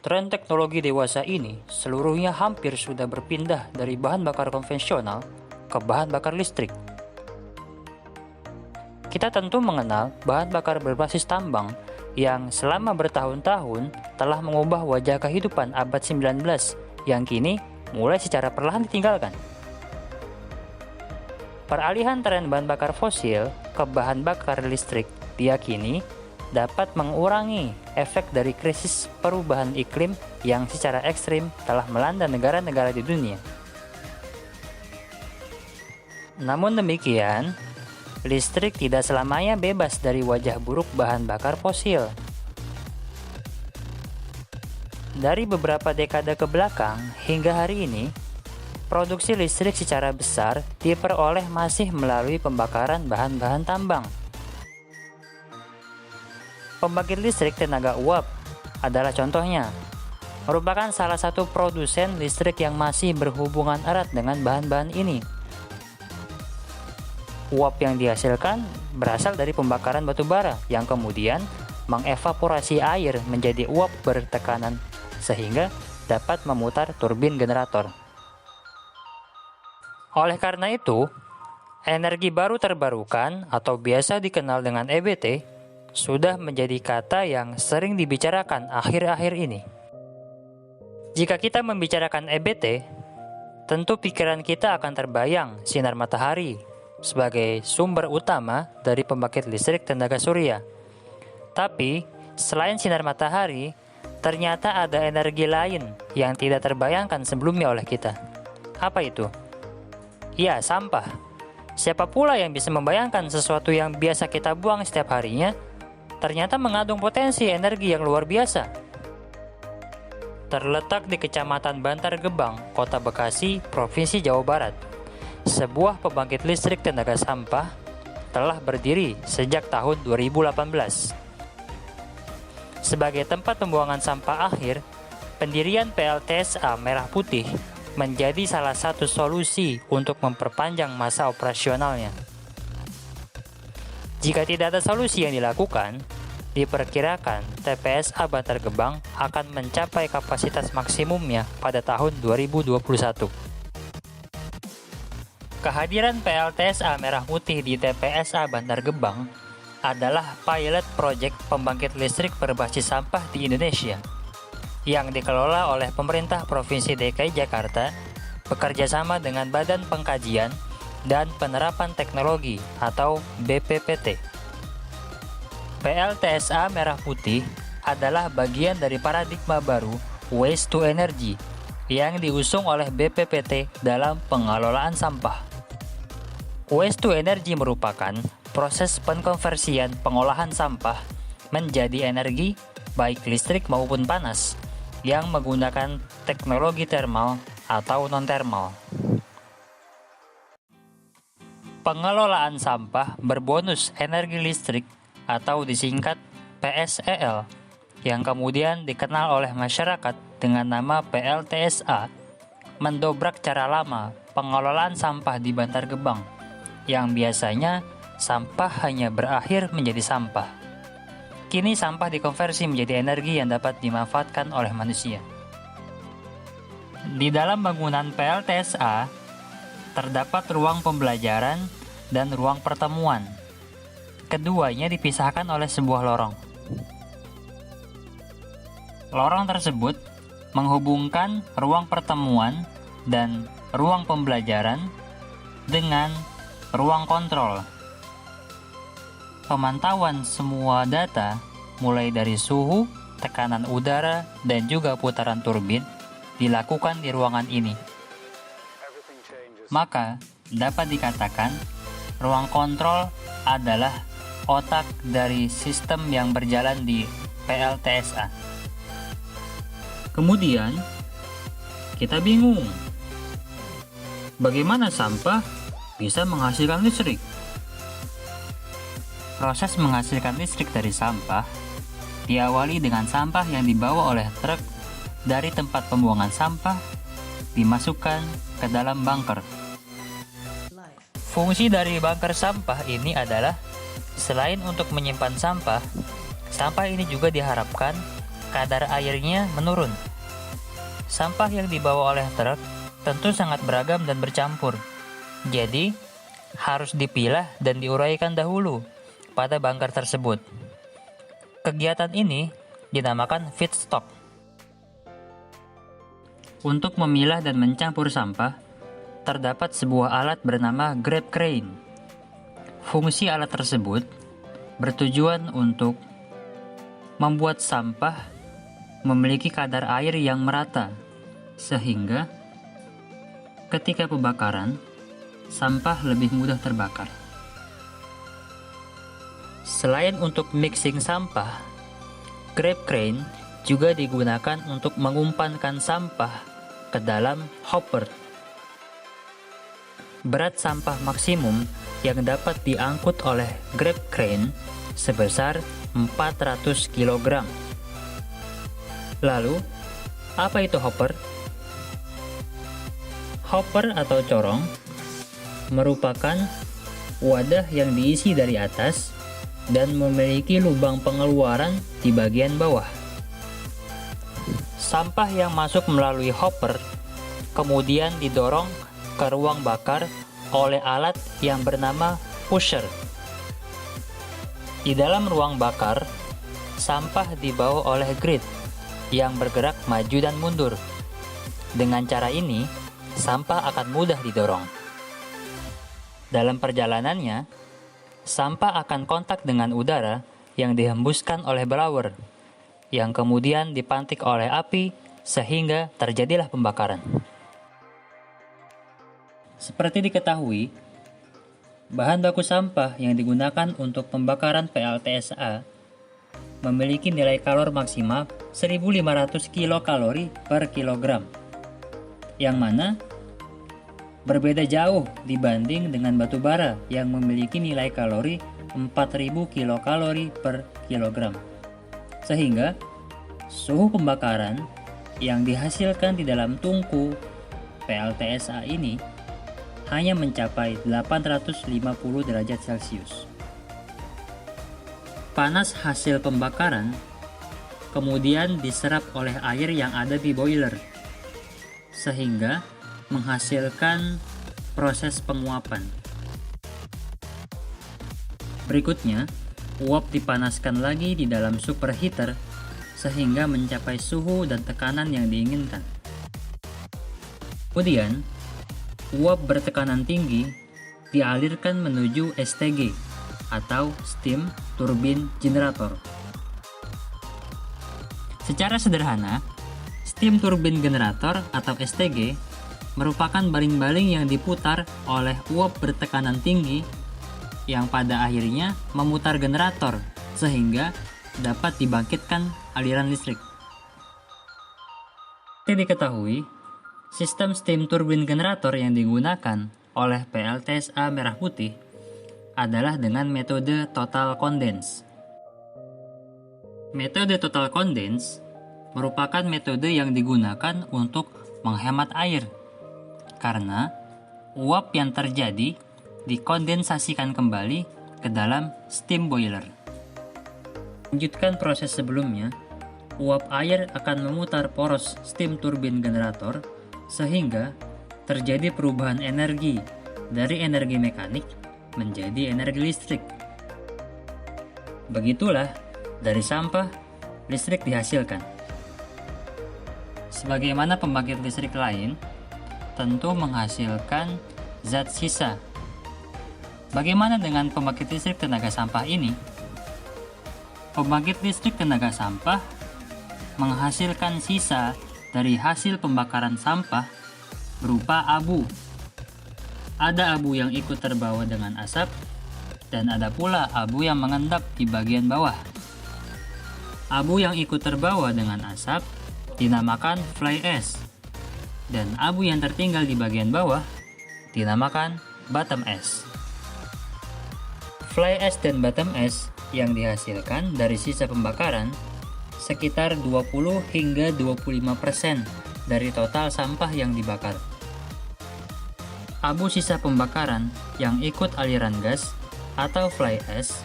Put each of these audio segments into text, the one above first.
Tren teknologi dewasa ini seluruhnya hampir sudah berpindah dari bahan bakar konvensional ke bahan bakar listrik. Kita tentu mengenal bahan bakar berbasis tambang yang selama bertahun-tahun telah mengubah wajah kehidupan abad 19 yang kini mulai secara perlahan ditinggalkan. Peralihan tren bahan bakar fosil ke bahan bakar listrik diyakini dapat mengurangi efek dari krisis perubahan iklim yang secara ekstrim telah melanda negara-negara di dunia. Namun demikian, listrik tidak selamanya bebas dari wajah buruk bahan bakar fosil. Dari beberapa dekade ke belakang hingga hari ini, produksi listrik secara besar diperoleh masih melalui pembakaran bahan-bahan tambang. Pembangkit listrik tenaga uap adalah contohnya, merupakan salah satu produsen listrik yang masih berhubungan erat dengan bahan-bahan ini. Uap yang dihasilkan berasal dari pembakaran batu bara yang kemudian mengevaporasi air menjadi uap bertekanan sehingga dapat memutar turbin generator. Oleh karena itu, energi baru terbarukan atau biasa dikenal dengan EBT sudah menjadi kata yang sering dibicarakan akhir-akhir ini. Jika kita membicarakan EBT, tentu pikiran kita akan terbayang sinar matahari sebagai sumber utama dari pembangkit listrik tenaga surya. Tapi, selain sinar matahari, ternyata ada energi lain yang tidak terbayangkan sebelumnya oleh kita. Apa itu? Ya, sampah. Siapa pula yang bisa membayangkan sesuatu yang biasa kita buang setiap harinya ternyata mengandung potensi energi yang luar biasa. Terletak di Kecamatan Bantar Gebang, Kota Bekasi, Provinsi Jawa Barat, sebuah pembangkit listrik tenaga sampah telah berdiri sejak tahun 2018. Sebagai tempat pembuangan sampah akhir, pendirian PLTSA Merah Putih menjadi salah satu solusi untuk memperpanjang masa operasionalnya. Jika tidak ada solusi yang dilakukan, diperkirakan TPSA Bantar Gebang akan mencapai kapasitas maksimumnya pada tahun 2021. Kehadiran PLTSA Merah Putih di TPSA Bantar Gebang adalah pilot proyek pembangkit listrik berbasis sampah di Indonesia yang dikelola oleh pemerintah Provinsi DKI Jakarta bekerjasama dengan Badan Pengkajian dan Penerapan Teknologi atau BPPT. PLTSA Merah Putih adalah bagian dari paradigma baru Waste to Energy yang diusung oleh BPPT dalam pengelolaan sampah. Waste to Energy merupakan proses pengkonversian pengolahan sampah menjadi energi baik listrik maupun panas yang menggunakan teknologi termal atau non-termal. Pengelolaan sampah berbonus energi listrik atau disingkat PSEL yang kemudian dikenal oleh masyarakat dengan nama PLTSA mendobrak cara lama pengelolaan sampah di Bantar Gebang yang biasanya sampah hanya berakhir menjadi sampah. Kini sampah dikonversi menjadi energi yang dapat dimanfaatkan oleh manusia. Di dalam bangunan PLTSA terdapat ruang pembelajaran dan ruang pertemuan. Keduanya dipisahkan oleh sebuah lorong. Lorong tersebut menghubungkan ruang pertemuan dan ruang pembelajaran dengan ruang kontrol. Pemantauan semua data, mulai dari suhu, tekanan udara, dan juga putaran turbin, dilakukan di ruangan ini. Maka, dapat dikatakan, ruang kontrol adalah otak dari sistem yang berjalan di PLTSA. Kemudian, kita bingung, bagaimana sampah bisa menghasilkan listrik? Proses menghasilkan listrik dari sampah diawali dengan sampah yang dibawa oleh truk dari tempat pembuangan sampah dimasukkan ke dalam bunker. Fungsi dari bunker sampah ini adalah selain untuk menyimpan sampah, sampah ini juga diharapkan kadar airnya menurun. Sampah yang dibawa oleh truk tentu sangat beragam dan bercampur. Jadi, harus dipilah dan diuraikan dahulu pada bunker tersebut. Kegiatan ini dinamakan feed stock. Untuk memilah dan mencampur sampah, terdapat sebuah alat bernama grab crane. Fungsi alat tersebut bertujuan untuk membuat sampah memiliki kadar air yang merata, sehingga ketika pembakaran, sampah lebih mudah terbakar. Selain untuk mixing sampah, grab crane juga digunakan untuk mengumpankan sampah ke dalam hopper. Berat sampah maksimum yang dapat diangkut oleh grab crane sebesar 400 kg. Lalu, apa itu hopper? Hopper atau corong merupakan wadah yang diisi dari atas dan memiliki lubang pengeluaran di bagian bawah. Sampah yang masuk melalui hopper kemudian didorong ke ruang bakar oleh alat yang bernama pusher. Di dalam ruang bakar, sampah dibawa oleh grid yang bergerak maju dan mundur. Dengan cara ini, sampah akan mudah didorong. Dalam perjalanannya, sampah akan kontak dengan udara yang dihembuskan oleh blower, yang kemudian dipantik oleh api sehingga terjadilah pembakaran. Seperti diketahui, bahan baku sampah yang digunakan untuk pembakaran PLTSA memiliki nilai kalor maksimal 1.500 kilokalori per kilogram, yang mana berbeda jauh dibanding dengan batu bara yang memiliki nilai kalori 4.000 kilokalori per kilogram. Sehingga suhu pembakaran yang dihasilkan di dalam tungku PLTSA ini hanya mencapai 850 derajat Celcius. Panas hasil pembakaran kemudian diserap oleh air yang ada di boiler, sehingga menghasilkan proses penguapan. Berikutnya, uap dipanaskan lagi di dalam superheater sehingga mencapai suhu dan tekanan yang diinginkan. Kemudian, uap bertekanan tinggi dialirkan menuju STG atau Steam Turbine Generator. Secara sederhana, Steam Turbine Generator atau STG merupakan baling-baling yang diputar oleh uap bertekanan tinggi yang pada akhirnya memutar generator sehingga dapat dibangkitkan aliran listrik. Seperti diketahui, sistem Steam Turbine Generator yang digunakan oleh PLTSA Merah Putih adalah dengan metode total condense. Metode total condense merupakan metode yang digunakan untuk menghemat air, karena uap yang terjadi dikondensasikan kembali ke dalam steam boiler. Lanjutkan proses sebelumnya, uap air akan memutar poros steam turbine generator sehingga terjadi perubahan energi dari energi mekanik menjadi energi listrik. Begitulah, dari sampah, listrik dihasilkan. Sebagaimana pembangkit listrik lain, tentu menghasilkan zat sisa. Bagaimana dengan pembangkit listrik tenaga sampah ini? Pembangkit listrik tenaga sampah menghasilkan sisa dari hasil pembakaran sampah berupa abu. Ada abu yang ikut terbawa dengan asap, dan ada pula abu yang mengendap di bagian bawah. Abu yang ikut terbawa dengan asap dinamakan fly ash, dan abu yang tertinggal di bagian bawah dinamakan bottom ash. Fly ash dan bottom ash yang dihasilkan dari sisa pembakaran sekitar 20 hingga 25% dari total sampah yang dibakar. Abu sisa pembakaran yang ikut aliran gas atau fly ash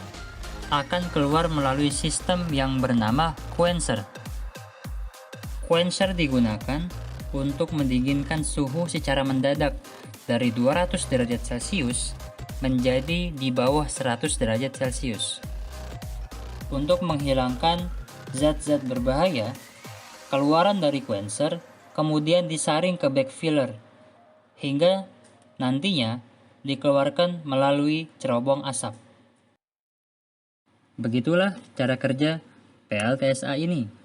akan keluar melalui sistem yang bernama quencher Quencher digunakan untuk mendinginkan suhu secara mendadak dari 200 derajat Celcius menjadi di bawah 100 derajat Celcius. Untuk menghilangkan zat-zat berbahaya, keluaran dari quencher kemudian disaring ke backfiller hingga nantinya dikeluarkan melalui cerobong asap. Begitulah cara kerja PLTSA ini.